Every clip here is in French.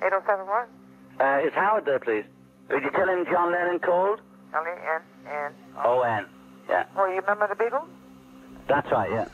807 what? Is Howard there, please? Would you tell him John Lennon called? L-E-N-N. O-N. Yeah. Oh, you remember the Beatles? That's right, yeah.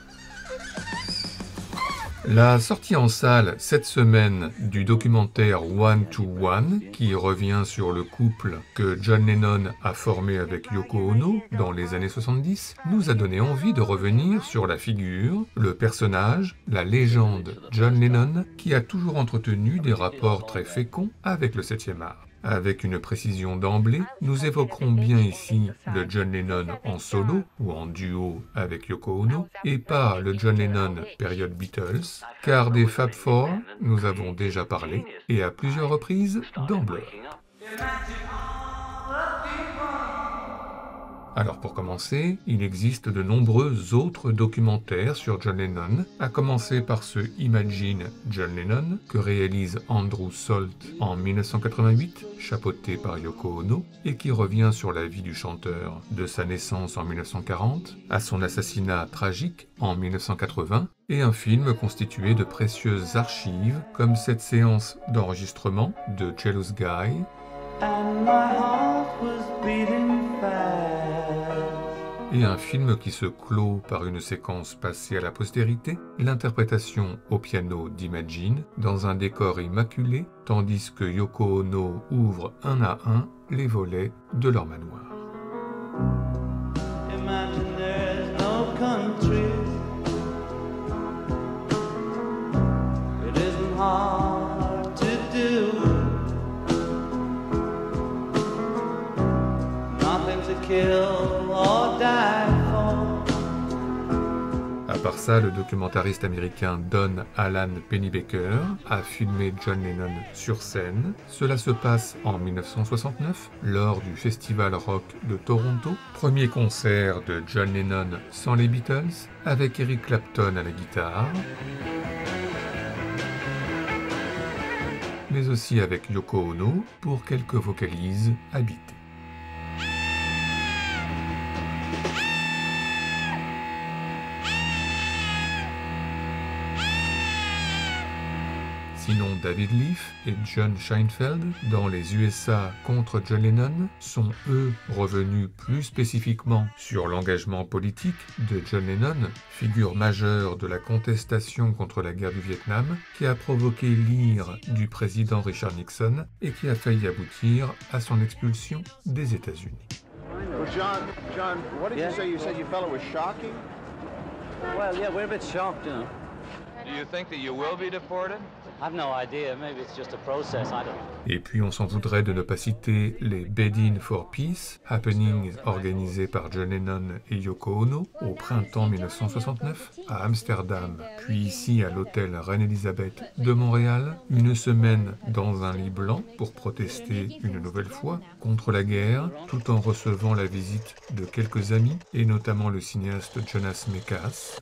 La sortie en salle cette semaine du documentaire One to One, qui revient sur le couple que John Lennon a formé avec Yoko Ono dans les années 70, nous a donné envie de revenir sur la figure, le personnage, la légende John Lennon, qui a toujours entretenu des rapports très féconds avec le 7e art. Avec une précision d'emblée, nous évoquerons bien ici le John Lennon en solo ou en duo avec Yoko Ono, et pas le John Lennon période Beatles, car des Fab Four, nous avons déjà parlé, et à plusieurs reprises dans Blur. Alors pour commencer, il existe de nombreux autres documentaires sur John Lennon, à commencer par ce Imagine John Lennon que réalise Andrew Salt en 1988, chapeauté par Yoko Ono, et qui revient sur la vie du chanteur de sa naissance en 1940 à son assassinat tragique en 1980, et un film constitué de précieuses archives comme cette séance d'enregistrement de Jealous Guy, et un film qui se clôt par une séquence passée à la postérité, l'interprétation au piano d'Imagine dans un décor immaculé, tandis que Yoko Ono ouvre un à un les volets de leur manoir. À part ça, le documentariste américain Don Alan Pennebaker a filmé John Lennon sur scène. Cela se passe en 1969, lors du Festival Rock de Toronto. Premier concert de John Lennon sans les Beatles, avec Eric Clapton à la guitare, mais aussi avec Yoko Ono pour quelques vocalises habitées. Sinon, David Leaf et John Scheinfeld, dans les USA contre John Lennon, sont eux revenus plus spécifiquement sur l'engagement politique de John Lennon, figure majeure de la contestation contre la guerre du Vietnam, qui a provoqué l'ire du président Richard Nixon et qui a failli aboutir à son expulsion des États-Unis. John, what did you say? You said your fellow was shocking? Well, yeah, we're a bit shocked, you know. Do you think that you will be deported? I've no idea. Maybe it's just a process. I don't know. Et puis on s'en voudrait de ne pas citer les Bed-In for Peace, happenings organisés par John Lennon et Yoko Ono au printemps 1969 à Amsterdam, puis ici à l'hôtel Reine-Élisabeth de Montréal, une semaine dans un lit blanc pour protester une nouvelle fois contre la guerre, tout en recevant la visite de quelques amis, et notamment le cinéaste Jonas Mekas.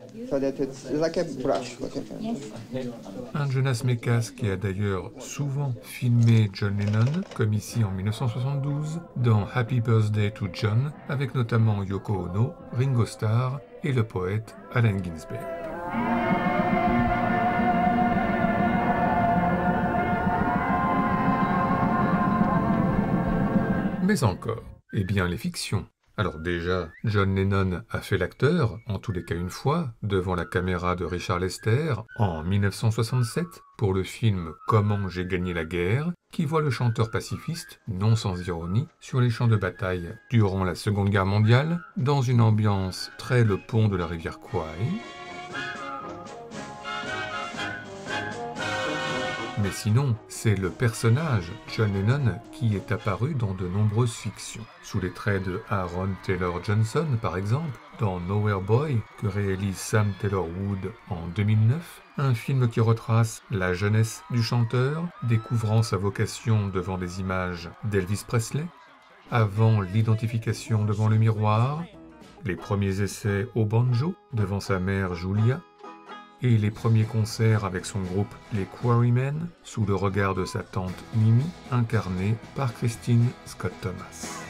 Un Jonas Mekas qui a d'ailleurs souvent filmé John Lennon, comme ici en 1972, dans Happy Birthday to John, avec notamment Yoko Ono, Ringo Starr et le poète Allen Ginsberg. Mais encore, eh bien les fictions. Alors déjà, John Lennon a fait l'acteur, en tous les cas une fois, devant la caméra de Richard Lester, en 1967, pour le film Comment j'ai gagné la guerre, qui voit le chanteur pacifiste, non sans ironie, sur les champs de bataille durant la Seconde Guerre mondiale, dans une ambiance très le pont de la rivière Kwai. Mais sinon, c'est le personnage John Lennon qui est apparu dans de nombreuses fictions, sous les traits de Aaron Taylor Johnson par exemple, dans Nowhere Boy, que réalise Sam Taylor Wood en 2009, un film qui retrace la jeunesse du chanteur, découvrant sa vocation devant des images d'Elvis Presley, avant l'identification devant le miroir, les premiers essais au banjo devant sa mère Julia, et les premiers concerts avec son groupe les Quarrymen, sous le regard de sa tante Mimi, incarnée par Christine Scott Thomas.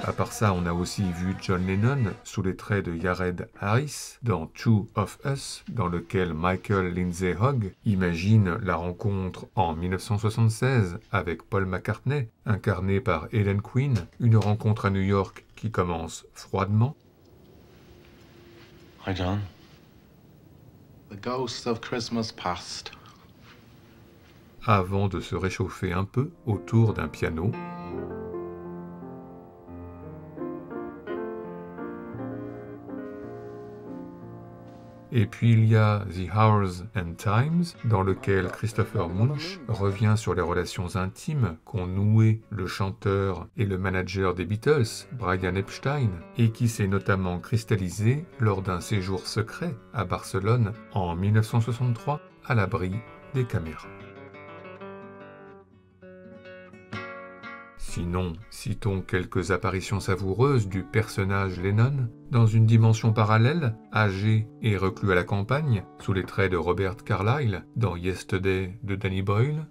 À part ça, on a aussi vu John Lennon sous les traits de Jared Harris dans Two of Us, dans lequel Michael Lindsay Hogg imagine la rencontre en 1976 avec Paul McCartney, incarné par Helen Quinn, une rencontre à New York qui commence froidement. Hi, John. The ghost of Christmas past. Avant de se réchauffer un peu autour d'un piano. Et puis il y a The Hours and Times, dans lequel Christopher Munch revient sur les relations intimes qu'ont nouées le chanteur et le manager des Beatles, Brian Epstein, et qui s'est notamment cristallisé lors d'un séjour secret à Barcelone en 1963, à l'abri des caméras. Sinon, citons quelques apparitions savoureuses du personnage Lennon, dans une dimension parallèle, âgé et reclus à la campagne, sous les traits de Robert Carlyle, dans Yesterday de Danny Boyle.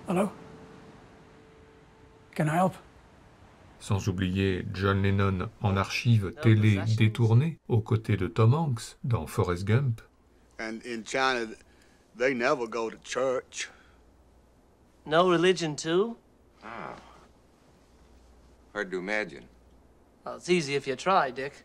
Hello? Can I help? Sans oublier John Lennon en archive télé détournée, aux côtés de Tom Hanks, dans Forrest Gump. And in China, they never go to church. No religion, too? Ah. Hard to imagine. Well, it's easy if you try, Dick.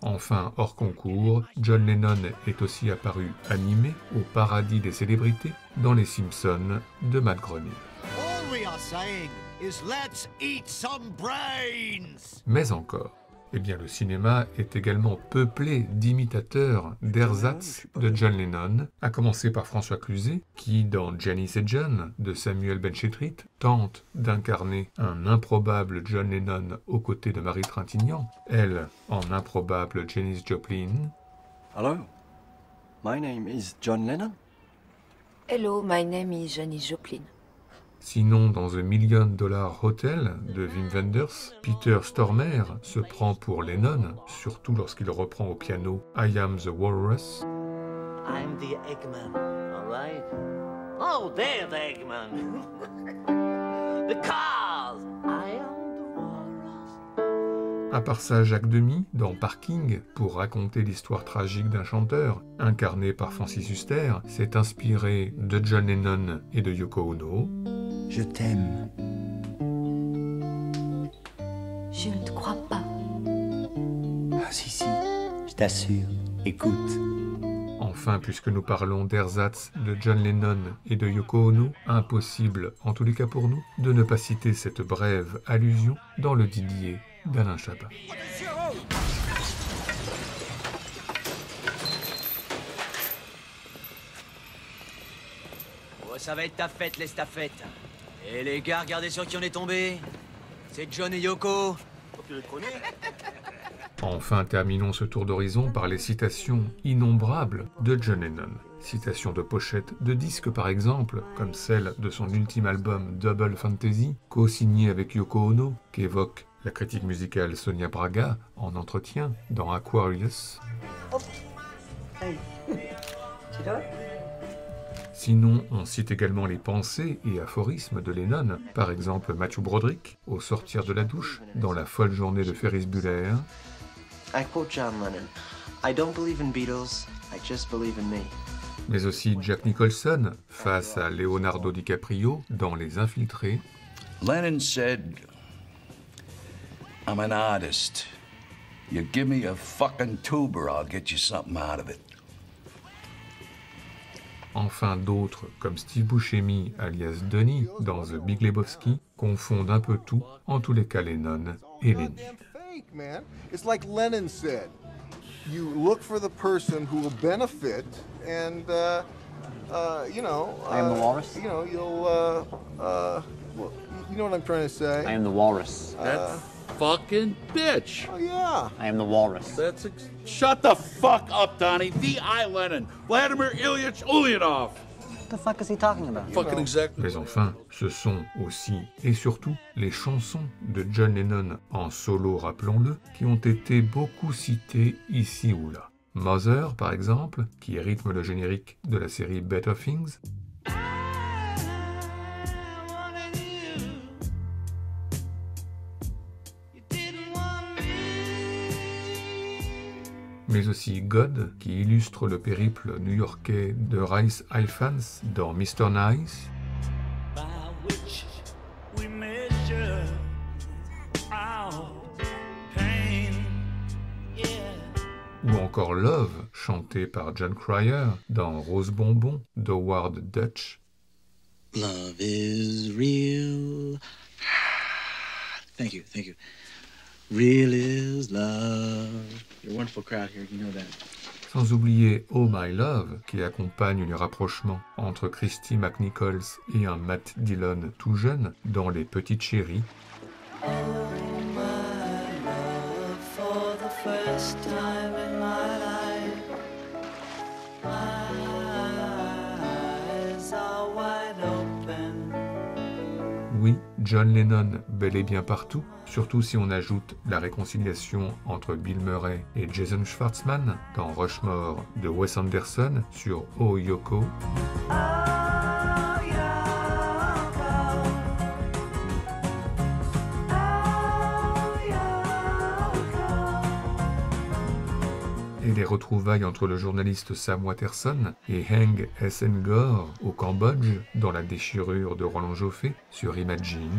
Enfin, hors concours, John Lennon est aussi apparu animé au paradis des célébrités dans Les Simpsons de Matt Groening. All we are saying is let's eat some brains. Mais encore, eh bien le cinéma est également peuplé d'imitateurs d'ersatz de John Lennon, à commencer par François Cluzet, qui, dans Janice et John de Samuel Benchetrit, tente d'incarner un improbable John Lennon aux côtés de Marie Trintignant, elle en improbable Janis Joplin. Hello, my name is John Lennon. Hello, my name is Janis Joplin. Sinon, dans The $1 Million Hotel de Wim Wenders, Peter Stormare se prend pour Lennon, surtout lorsqu'il reprend au piano I Am the Walrus. I'm the Eggman, all right? Oh, they're the Eggman. The cars. I am the walrus. À part ça, Jacques Demy, dans Parking, pour raconter l'histoire tragique d'un chanteur, incarné par Francis Huster, s'est inspiré de John Lennon et de Yoko Ono. Je t'aime. Je ne te crois pas. Ah si, je t'assure. Écoute. Enfin, puisque nous parlons d'ersatz de John Lennon et de Yoko Ono, impossible, en tous les cas pour nous, de ne pas citer cette brève allusion dans le Didier d'Alain Chabat. Oh, ça va être ta fête, l'estafette. Et les gars, regardez sur qui on est tombé. C'est John et Yoko. Enfin, terminons ce tour d'horizon par les citations innombrables de John Lennon. Citations de pochettes de disques par exemple, comme celle de son ultime album Double Fantasy, co-signé avec Yoko Ono, qu'évoque la critique musicale Sonia Braga en entretien dans Aquarius. Sinon, on cite également les pensées et aphorismes de Lennon, par exemple Matthew Broderick, au sortir de la douche, dans La folle journée de Ferris Bueller. I quote John Lennon. I don't believe in Beatles, I just believe in me. Mais aussi Jack Nicholson, face à Leonardo DiCaprio, dans Les Infiltrés. Lennon said, I'm an artist. You give me a fucking tuber, I'll get you something out of it. Enfin, d'autres, comme Steve Buscemi, alias Donnie, dans The Big Lebowski, confondent un peu tout, en tous les cas Lennon et Lenny. Man. It's like Lennon said. You look for the person who will benefit, and you know. I am the walrus. You know, you know what I'm trying to say. I am the walrus. That fucking bitch. Oh yeah. I am the walrus. Shut the fuck up, Donnie. V.I. Lennon. Vladimir Ilyich Ulyanov. What the fuck is he talking about? Fucking exactly. Mais enfin, ce sont aussi et surtout les chansons de John Lennon en solo, rappelons-le, qui ont été beaucoup citées ici ou là. Mother, par exemple, qui rythme le générique de la série Better Things. mais aussi God, qui illustre le périple new-yorkais de Rhys Ifans dans Mr. Nice, ou encore Love, chanté par John Cryer dans Rose Bonbon d'Howard Dutch. Love is real. Thank you, thank you. Real is love. You're a wonderful crowd here, you know that. Sans oublier Oh My Love, qui accompagne les rapprochements entre Christy McNichols et un Matt Dillon tout jeune dans Les Petites Chéries. Oh my love, for the first time in my life, my eyes are wide open. Oui, John Lennon bel et bien partout, surtout si on ajoute la réconciliation entre Bill Murray et Jason Schwartzman dans Rushmore de Wes Anderson sur Oh Yoko. Et les retrouvailles entre le journaliste Sam Watterson et Heng S.N. au Cambodge dans La déchirure de Roland Joffé sur Imagine.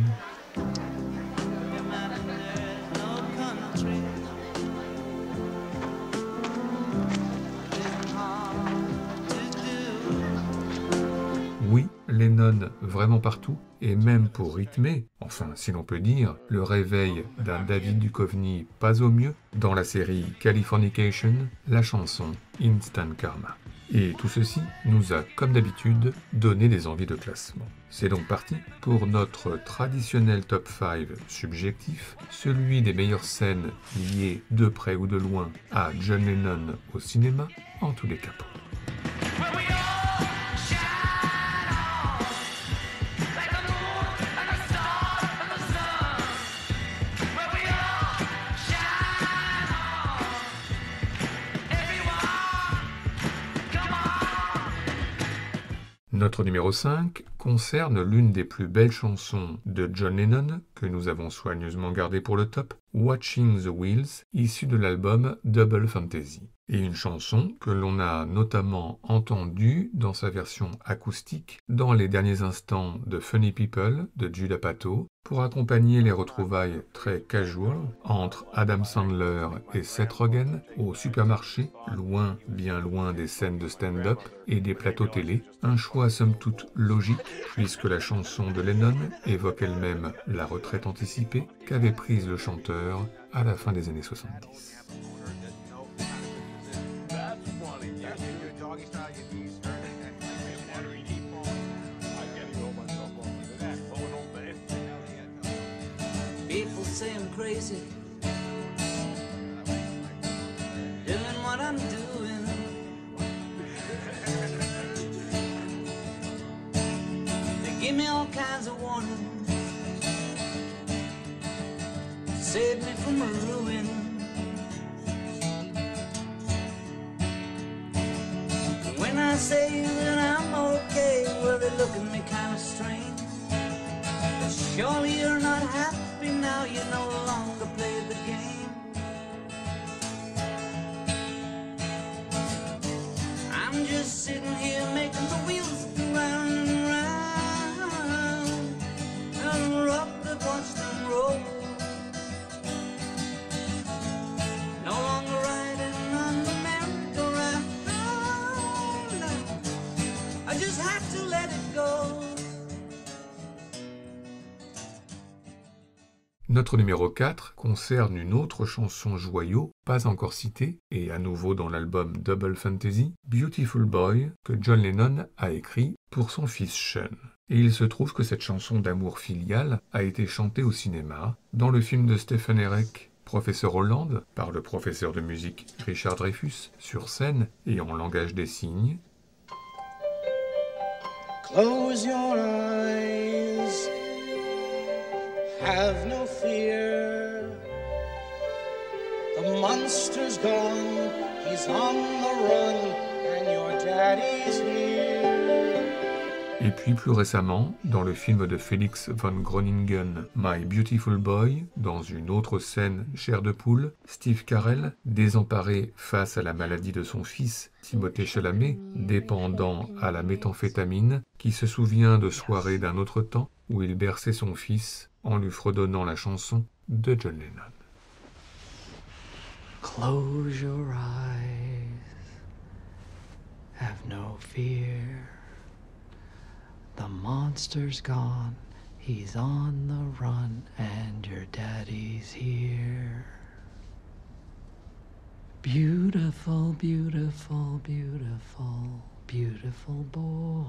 Oui, Lennon vraiment partout, et même pour rythmer, enfin si l'on peut dire, le réveil d'un David Duchovny pas au mieux dans la série Californication, la chanson Instant Karma. Et tout ceci nous a, comme d'habitude, donné des envies de classement. C'est donc parti pour notre traditionnel top 5 subjectif, celui des meilleures scènes liées de près ou de loin à John Lennon au cinéma, en tous les cas. Notre numéro 5 concerne l'une des plus belles chansons de John Lennon que nous avons soigneusement gardée pour le top, Watching the Wheels, issue de l'album Double Fantasy. Et une chanson que l'on a notamment entendue dans sa version acoustique dans les derniers instants de Funny People de Judd Apatow pour accompagner les retrouvailles très casual entre Adam Sandler et Seth Rogen au supermarché, loin, bien loin des scènes de stand-up et des plateaux télé. Un choix somme toute logique puisque la chanson de Lennon évoque elle-même la retraite anticipée qu'avait prise le chanteur à la fin des années 70. People say I'm crazy, doing what I'm doing. They give me all kinds of warnings, save me from a ruin. And when I say that I'm okay, well, they look at me kind of strange. But surely you're not happy. Now you no longer play the game. I'm just sitting here making the wheels go round and round, and rock that watch them roll. No longer riding on the merry-go-round. No, no, I just have to let it go. Notre numéro 4 concerne une autre chanson joyau, pas encore citée, et à nouveau dans l'album Double Fantasy, Beautiful Boy, que John Lennon a écrit pour son fils Sean. Et il se trouve que cette chanson d'amour filial a été chantée au cinéma, dans le film de Stephen Herek, Professeur Holland, par le professeur de musique Richard Dreyfuss, sur scène et en langage des signes. Close your eyes. Have no fear. The monster's gone. He's on the run, and your daddy's here. Et puis plus récemment, dans le film de Felix von Groningen, My Beautiful Boy, dans une autre scène chair de poule, Steve Carell, désemparé face à la maladie de son fils, Timothée Chalamet, dépendant à la méthamphétamine, qui se souvient de soirées d'un autre temps où il berçait son fils en lui fredonnant la chanson de John Lennon. Close your eyes, have no fear. The monster's gone, he's on the run, and your daddy's here. Beautiful, beautiful, beautiful, beautiful boy.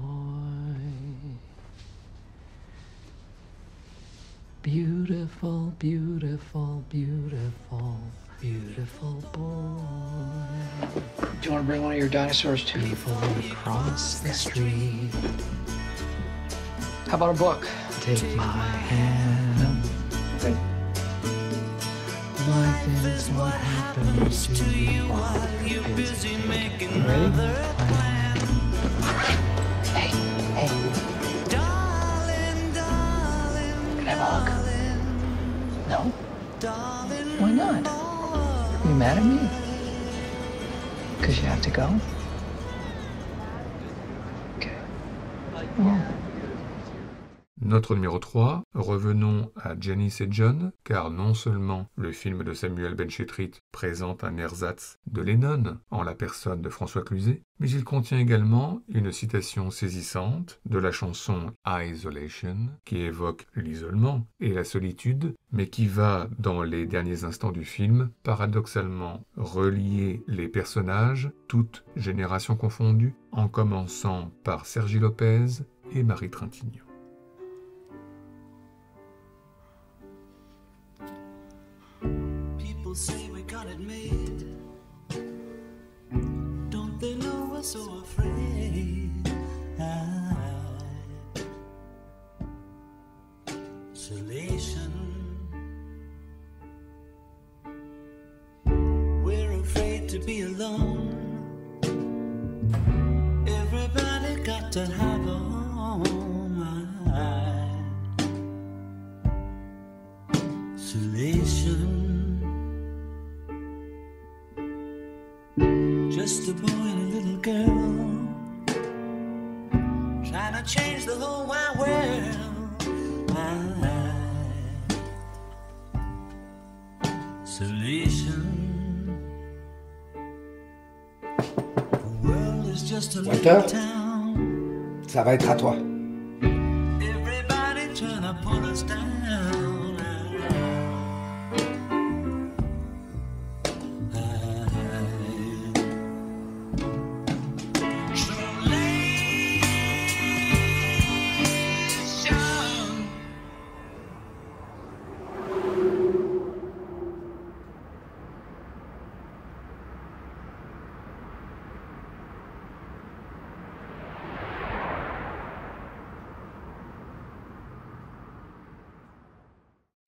Beautiful, beautiful, beautiful, beautiful boy. Do you want to bring one of your dinosaurs too? People across the street. How about a book? Take my hand. Okay. Life is what happens to you while you're busy making other plans. Hey, hey. Darling, darling, Can I have a hug? No? Why not? Are you mad at me? Because you have to go? Okay. Well. Notre numéro 3, revenons à Janice et John, car non seulement le film de Samuel Benchetrit présente un ersatz de Lennon en la personne de François Cluzet, mais il contient également une citation saisissante de la chanson Isolation, qui évoque l'isolement et la solitude, mais qui va, dans les derniers instants du film, paradoxalement relier les personnages, toutes générations confondues, en commençant par Sergi Lopez et Marie Trintignant. People say we got it made. Don't they know we're so afraid? Isolation. We're afraid to be alone. Everybody got to have a home. Isolation. Just a boy and a little girl trying to change the whole wide world. Isolation. The world is just a little town. Ça va être à toi. Everybody trying to pull us down.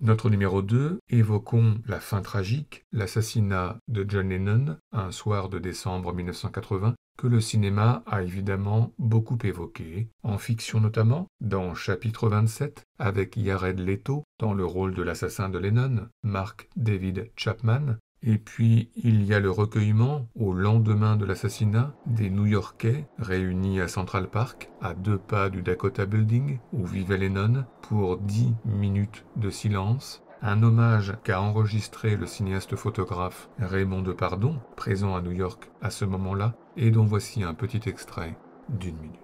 Notre numéro 2, évoquons la fin tragique, l'assassinat de John Lennon, un soir de décembre 1980, que le cinéma a évidemment beaucoup évoqué, en fiction notamment, dans Chapitre 27, avec Jared Leto dans le rôle de l'assassin de Lennon, Mark David Chapman. Et puis, il y a le recueillement, au lendemain de l'assassinat, des New-Yorkais réunis à Central Park, à 2 pas du Dakota Building, où vivait Lennon, pour 10 minutes de silence. Un hommage qu'a enregistré le cinéaste photographe Raymond Depardon, présent à New York à ce moment-là, et dont voici un petit extrait d'1 minute.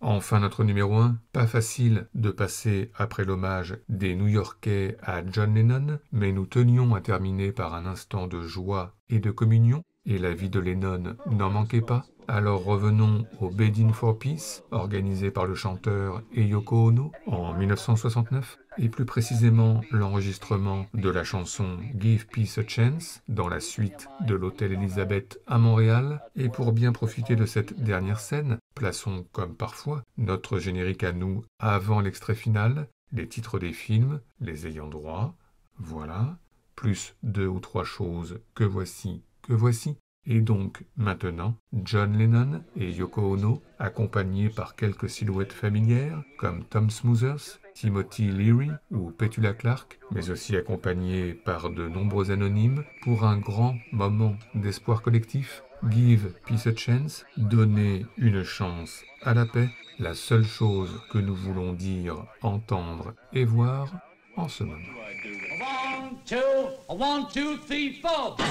Enfin, notre numéro 1, pas facile de passer après l'hommage des New-Yorkais à John Lennon, mais nous tenions à terminer par un instant de joie et de communion, et la vie de Lennon n'en manquait pas. Alors revenons au Bed-In for Peace, organisé par le chanteur et Yoko Ono en 1969, et plus précisément l'enregistrement de la chanson Give Peace a Chance dans la suite de l'Hôtel Elizabeth à Montréal. Et pour bien profiter de cette dernière scène, plaçons comme parfois notre générique à nous avant l'extrait final, les titres des films, les ayants droit, voilà, plus 2 ou 3 choses que voici. Et donc, maintenant, John Lennon et Yoko Ono, accompagnés par quelques silhouettes familières, comme Tom Smothers, Timothy Leary ou Petula Clark, mais aussi accompagnés par de nombreux anonymes, pour un grand moment d'espoir collectif. Give Peace a Chance, donner une chance à la paix, la seule chose que nous voulons dire, entendre et voir en ce moment. 1, 2, 3, 4.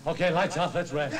Okay, lights off, let's rest.